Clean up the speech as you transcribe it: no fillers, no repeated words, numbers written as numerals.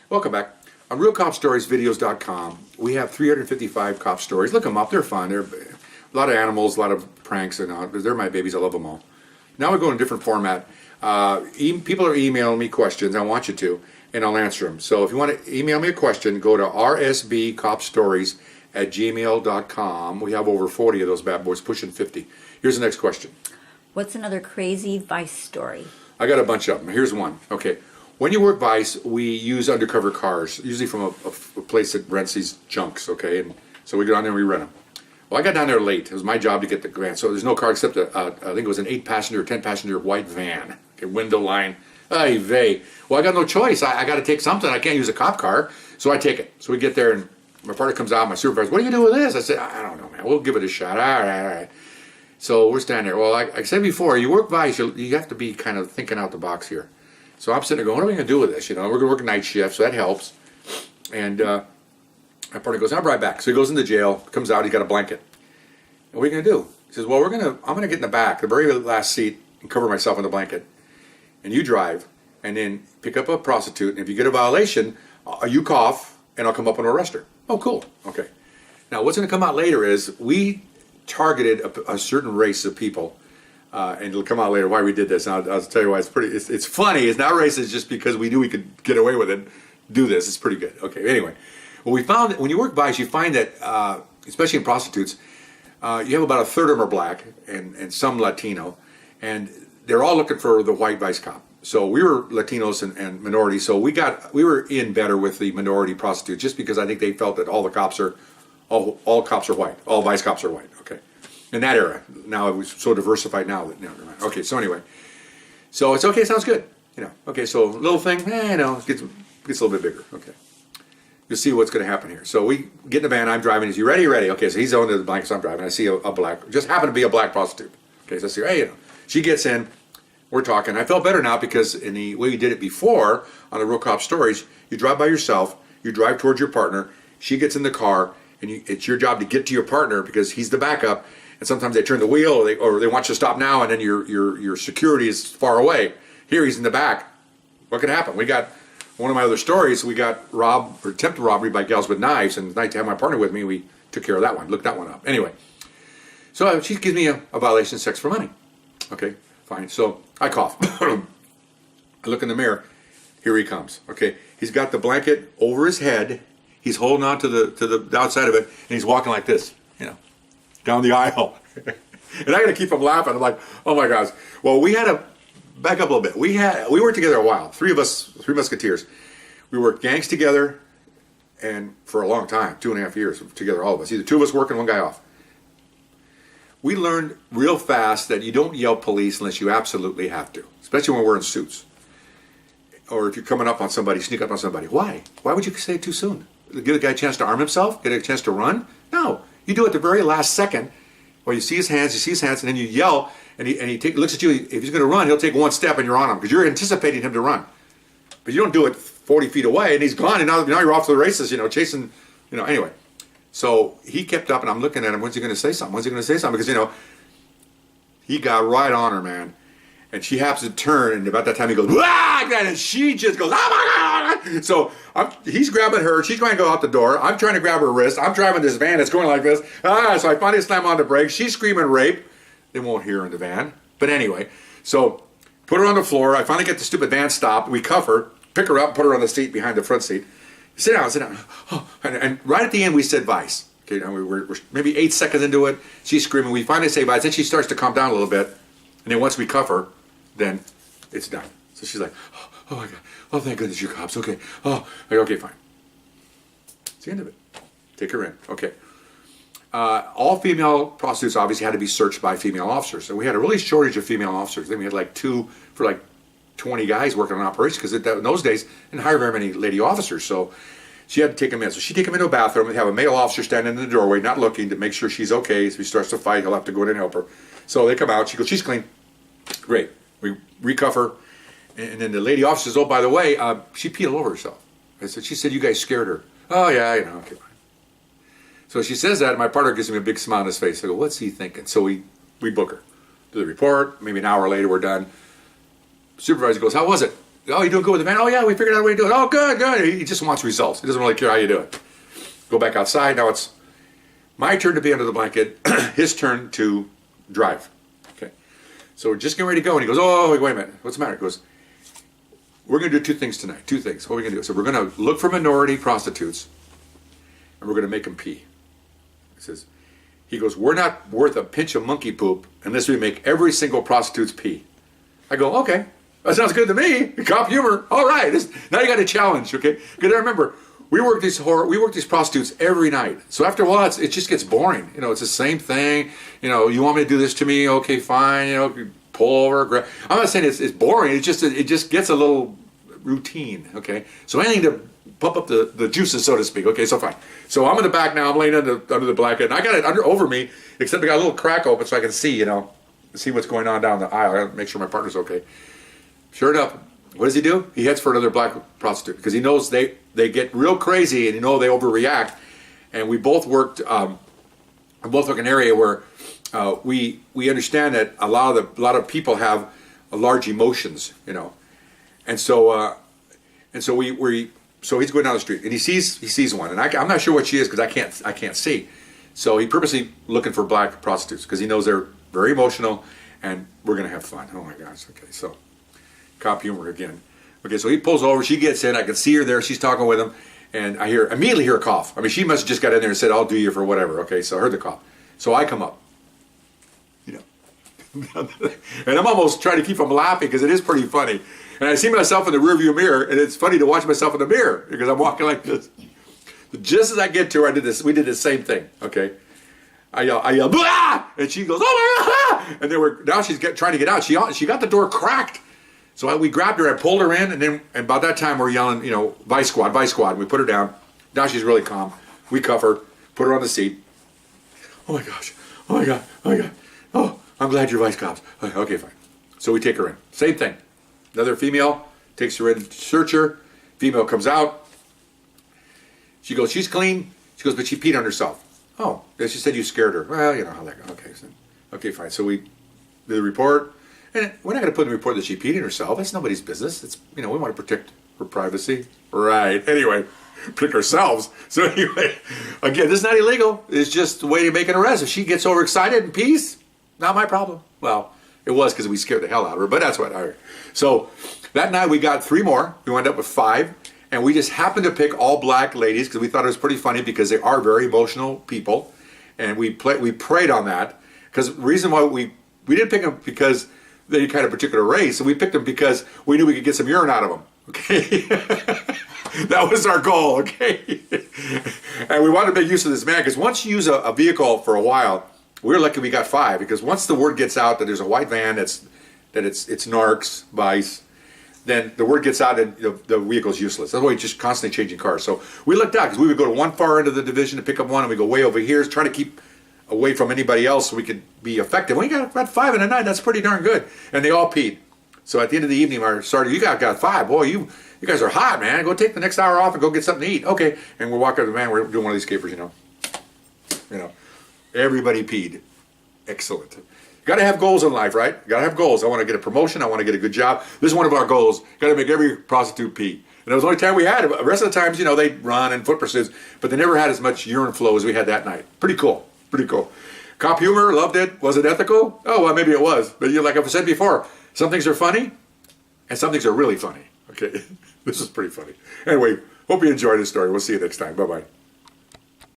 Welcome back. On RealCopStoriesVideos.com, we have 355 cop stories. Look them up. They're fun. They're a lot of animals, a lot of pranks, and they're my babies. I love them all. Now we're going a different format. People are emailing me questions. I want you to, and I'll answer them. So if you want to email me a question, go to rsbcopstories@gmail.com. We have over 40 of those bad boys, pushing 50. Here's the next question. What's another crazy vice story? I got a bunch of them. Here's one. Okay. When you work vice, we use undercover cars, usually from a place that rents these junks, okay? And so we go down there and we rent them. Well, I got down there late. It was my job to get the grant. So there's no car except, I think it was an 8-passenger or 10-passenger white van. Okay, window line. Ay vey. Well, I got no choice. I got to take something. I can't use a cop car. So I take it. So we get there and my partner comes out, my supervisor, what are you going to do with this? I said, I don't know, man. We'll give it a shot. All right. So we're standing there. Well, like I said before, you work vice, you have to be kind of thinking out the box here. So I'm sitting there going, what are we going to do with this? You know, we're going to work a night shift, so that helps. And my partner goes, I'll be right back. So he goes into jail, comes out, he's got a blanket. And what are you going to do? He says, well, I'm going to get in the back, the very last seat, and cover myself in the blanket. And you drive, and then pick up a prostitute, and if you get a violation, you cough, and I'll come up and arrest her. Oh, cool. Okay. Now, what's going to come out later is we targeted a certain race of people. And it'll come out later why we did this. And I'll tell you why. It's funny. It's not racist just because we knew we could get away with it. Do this. It's pretty good. Okay. Anyway, well, we found that when you work vice, you find that, especially in prostitutes, you have about a third of them are black and some Latino, and they're all looking for the white vice cop. So we were Latinos and minorities. So we were in better with the minority prostitutes just because I think they felt that all cops are white. All vice cops are white. Okay. In that era. Now it was so diversified now that okay, so anyway. So it's okay, sounds good. You know. Okay, so little thing, it gets a little bit bigger. Okay. You'll see what's gonna happen here. So we get in the van, I'm driving, is he ready? Ready. Okay, so he's on the blanket, so I'm driving. I see a black, just happened to be a black prostitute. Okay, so I see, hey, she gets in, we're talking. I felt better now because in the way we did it before on the Real Cop Stories, you drive by yourself, you drive towards your partner, she gets in the car, and it's your job to get to your partner because he's the backup. And sometimes they turn the wheel, or they want you to stop now, and then your security is far away. Here he's in the back. What could happen? We got one of my other stories. We got robbed or attempted robbery by gals with knives, and the night to have my partner with me, we took care of that one. Looked that one up. Anyway, so she gives me a violation of sex for money. Okay, fine. So I cough. I look in the mirror. Here he comes. Okay, he's got the blanket over his head. He's holding on to the outside of it, and he's walking like this. Down the aisle. And I got to keep them laughing. I'm like, oh my gosh. Well, we had to back up a little bit. We worked together a while. Three musketeers. We worked gangs together and for a long time, 2.5 years together, all of us. Either two of us working, one guy off. We learned real fast that you don't yell police unless you absolutely have to, especially when we're in suits. Or if you're coming up on somebody, sneak up on somebody. Why? Why would you say it too soon? Give a guy a chance to arm himself? Get a chance to run? No. You do it the very last second, where you see his hands, and then you yell, and he looks at you. If he's going to run, he'll take one step, and you're on him because you're anticipating him to run. But you don't do it 40 feet away, and he's gone, and now you're off to the races, chasing, Anyway, so he kept up, and I'm looking at him. When's he going to say something? Because he got right on her, man. And she happens to turn, and about that time he goes, "Wah!" and she just goes, "Oh my God!" So he's grabbing her. She's trying to go out the door. I'm trying to grab her wrist. I'm driving this van. It's going like this. So I finally slam on the brakes. She's screaming rape. They won't hear her in the van. But anyway, so put her on the floor. I finally get the stupid van stopped. We cuff her, pick her up, put her on the seat behind the front seat. Sit down, sit down. Oh, and right at the end, we said vice. Okay, and we're maybe 8 seconds into it. She's screaming. We finally say vice. Then she starts to calm down a little bit. And then once we cuff her, then it's done. So she's like, oh my God, oh thank goodness you're cops, okay. Oh, okay, fine. It's the end of it. Take her in, okay. All female prostitutes obviously had to be searched by female officers. So we had a really shortage of female officers. Then we had like 2 for like 20 guys working on operations because in those days, didn't hire very many lady officers. So she had to take them in. So she'd take them into a bathroom and have a male officer standing in the doorway, not looking, to make sure she's okay. So if he starts to fight, he'll have to go in and help her. So they come out, she goes, she's clean. Great. We recuff her, and then the lady officer says, oh, by the way, she peed all over herself. She said, you guys scared her. Oh, yeah, okay, fine. So she says that, and my partner gives me a big smile on his face. I go, what's he thinking? So we book her. Do the report, maybe an hour later, we're done. Supervisor goes, how was it? oh, you doing good with the van? Oh yeah, we figured out a way to do it. Oh, good, good. He just wants results. He doesn't really care how you do it. Go back outside. Now it's my turn to be under the blanket, his turn to drive. Okay. So we're just getting ready to go, and he goes, oh, wait a minute. What's the matter? He goes, we're going to do two things tonight. Two things. What are we going to do? So we're going to look for minority prostitutes, and we're going to make them pee. He goes, we're not worth a pinch of monkey poop unless we make every single prostitute's pee. I go, okay. That sounds good to me. Cop humor. All right. Now you got a challenge, okay? Because I remember, we work these prostitutes every night. So after a while, it just gets boring. You know, it's the same thing. You know, you want me to do this to me? Okay, fine. You know, pull over. Grab. I'm not saying it's boring. It just gets a little routine. Okay. So anything to pump up the juices, so to speak. Okay, so fine. So I'm in the back now. I'm laying under the blanket, and I got it over me, except I got a little crack open so I can see. You know, see what's going on down the aisle. I got to make sure my partner's okay. Sure enough, what does he do? He heads for another black prostitute because he knows they get real crazy, and they overreact. And we both worked. We both work in an area where we understand that a lot of people have large emotions, you know, and so so he's going down the street and he sees one, and I'm not sure what she is because I can't see. So he purposely looking for black prostitutes because he knows they're very emotional and we're gonna have fun. Oh my gosh. Okay, so. Cop humor again. Okay, so he pulls over. She gets in. I can see her there. She's talking with him, and I immediately hear a cough. I mean, she must have just got in there and said, "I'll do you for whatever." Okay, so I heard the cough. So I come up, you know, and I'm almost trying to keep from laughing because it is pretty funny. And I see myself in the rearview mirror, and it's funny to watch myself in the mirror because I'm walking like this. Just as I get to her, we did the same thing. Okay, I yell, "Blah!" And she goes, "Oh my God!" And now she's trying to get out. She got the door cracked. So we grabbed her, I pulled her in, and about that time we're yelling, you know, Vice Squad, Vice Squad. We put her down. Now she's really calm. We cuff her, put her on the seat. Oh my gosh, oh my God, oh my God. Oh, I'm glad you're Vice Cops. Okay, fine. So we take her in. Same thing. Another female takes her in, search her. Female comes out. She goes, she's clean. She goes, but she peed on herself. Oh, she said you scared her. Well, you know how that goes. Okay, fine. So we do the report. And we're not going to put in the report that she peed in herself. That's nobody's business. It's, you know, we want to protect her privacy. Right. Anyway, protect ourselves. So anyway, again, this is not illegal. It's just the way to make an arrest. If she gets overexcited and pees, not my problem. Well, it was because we scared the hell out of her, but that's what I heard. So that night we got 3 more. We wound up with 5. And we just happened to pick all black ladies because we thought it was pretty funny because they are very emotional people. And we preyed on that. Because the reason why we didn't pick them because they kind of particular race, and we picked them because we knew we could get some urine out of them. Okay, that was our goal. Okay, and we wanted to make use of this man because once you use a vehicle for a while, we were lucky we got 5 because once the word gets out that there's a white van it's narcs, vice, then the word gets out and the vehicle's useless. That's why we're just constantly changing cars. So we looked out because we would go to one far end of the division to pick up one, and we go way over here, trying to keep away from anybody else so we could be effective. We got about 5 in a night. That's pretty darn good. And they all peed. So at the end of the evening, our sergeant, you got 5. Boy, you guys are hot, man. Go take the next hour off and go get something to eat. Okay. And we're walking to the van. We're doing one of these capers, you know. Everybody peed. Excellent. Got to have goals in life, right? Got to have goals. I want to get a promotion. I want to get a good job. This is one of our goals. Got to make every prostitute pee. And that was the only time we had it. The rest of the times, they'd run and foot pursuits, but they never had as much urine flow as we had that night. Pretty cool. Pretty cool. Cop humor, loved it. Was it ethical? Oh, well, maybe it was. But like I've said before, some things are funny, and some things are really funny. Okay, this is pretty funny. Anyway, hope you enjoyed this story. We'll see you next time. Bye-bye.